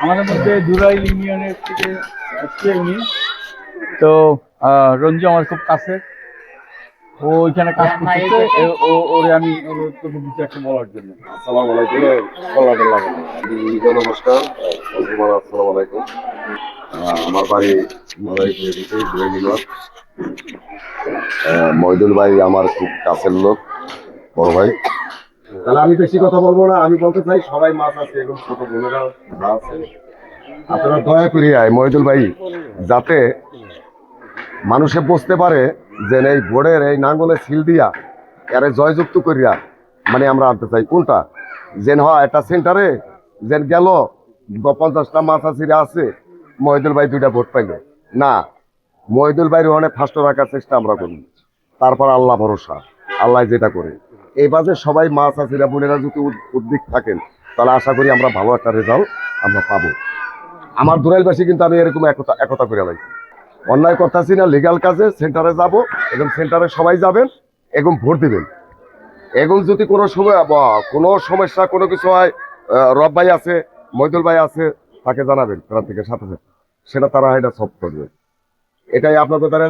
আমাদের মধ্যে দুরাইল ইউনিয়নের থেকে আসছে উনি। তো রঞ্জু আমার খুব কাছে, ও ওইখানে কাজ করতেছে। ওরে আমি ওর তোকে কিছু একটা বলার জন্য। আসসালামু আলাইকুম। নমস্কার। আসসালামু আলাইকুম। আমার বাড়ি মহিদুল ভাই আমার খুব কাছের লোক, বড় ভাই। তাহলে আমি বেশি কথা বলবো না, আমি বলতে চাই সবাই মাছ আছে এবং ছোট বোনেরা যা আছে আপনারা দয়া করিয়া মহিদুল ভাই যাতে মানুষে বুঝতে পারে যে এই বোর্ডের এই নাঙ্গলের সিল দিয়া এর জয়যুক্ত করিয়া মানে আমরা আনতে চাই কোনটা যেন হয় একটা সেন্টারে যেন গেল 50টা মাছ আছিরা আছে, মহিদুল ভাই 2টা ভোট পাইল না। মহিদুল ভাইয়ের অনেক ফার্স্ট রাখার চেষ্টা আমরা করি, তারপর আল্লাহ ভরসা, আল্লাহ যেটা করে। এই বাজে সবাই মাছ আছিরা বোনেরা যদি উদ্বিগ থাকেন তাহলে আশা করি আমরা ভালো একটা রেজাল্ট আমরা পাবো। আমার দুরাইলবাসী কিন্তু আমি এরকম একতা একতা করে লাগছি, অন্যায় করতেছি না। লিগাল কাজে সেন্টারে যাব এবং সেন্টারে সবাই যাবেন এবং ভোট দিবেন। এবং যদি কোনো সময় কোনো সমস্যা কোনো কিছু হয়, রব ভাই আছে, মহিদুল ভাই আছে, তাকে জানাবেন তারা থেকে সাথে সাথে সেটা তারা এটা সলভ করবে। এটাই আপনাদের দ্বারা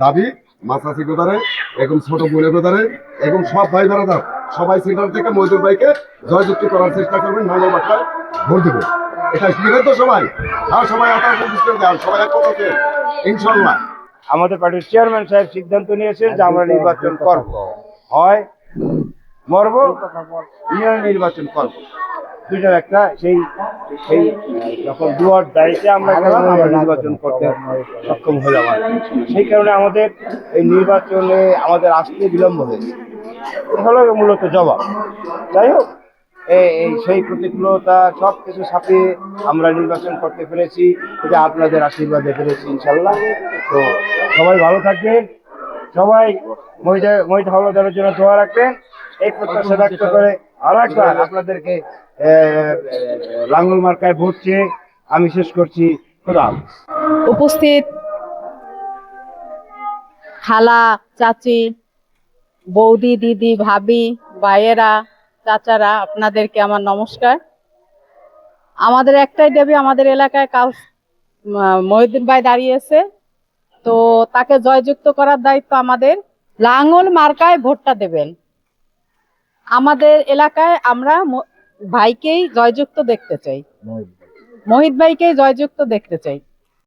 দাবি। মাছাসি গোদারে এবং ছোট বোনে গোদারে এবং সব ভাই বেড়াদার সবাই সেন্টার থেকে মহিদুল ভাইকে জয়যুক্ত করার চেষ্টা করবেন, নাঙ্গল মাথায় ভোট দেবেন। এটা শুনবেন তো সবাই? হ্যাঁ, সবাই সবাই এক কথা ইনশাল্লাহ। আমাদের পার্টির চেয়ারম্যান সাহেব সিদ্ধান্ত নিয়েছেন যে আমরা নির্বাচন করব, হয় মরব ইউনিয়ন নির্বাচন করব, দুইটার একটা। সেই সেই যখন দুয়ার দাঁড়িয়ে আমরা গেলাম, আমরা নির্বাচন করতে সক্ষম হলাম। সেই কারণে আমাদের এই নির্বাচনে আমাদের আসতে বিলম্ব হয়েছে, হলো মূলত জবাব। যাই হোক, এই সেই প্রতিকূলতা সব কিছু ছাপিয়ে আমরা নির্বাচন করতে পেরেছি, এটা আপনাদের আশীর্বাদে পেরেছি ইনশাল্লাহ। তো সবাই ভালো থাকবেন, সবাই মহিলা হলদারের জন্য দোয়া রাখবেন, এই প্রত্যাশা ব্যক্ত করে আর একবার আপনাদেরকে লাঙ্গল মার্কায় ভোট চেয়ে আমি শেষ করছি। খোদা হাফেজ। উপস্থিত খালা, চাচি, বৌদি, দিদি, ভাবি, ভাইয়েরা, চাচারা, আপনাদেরকে আমার নমস্কার। আমাদের একটাই দাবি, আমাদের এলাকায় মহিউদ্দিন ভাই দাঁড়িয়েছে, তো তাকে জয়যুক্ত করার দায়িত্ব আমাদের। লাঙ্গল মার্কায় ভোটটা দেবেন। আমাদের এলাকায় আমরা ভাইকেই জয়যুক্ত দেখতে চাই, মহিত ভাইকেই জয়যুক্ত দেখতে চাই।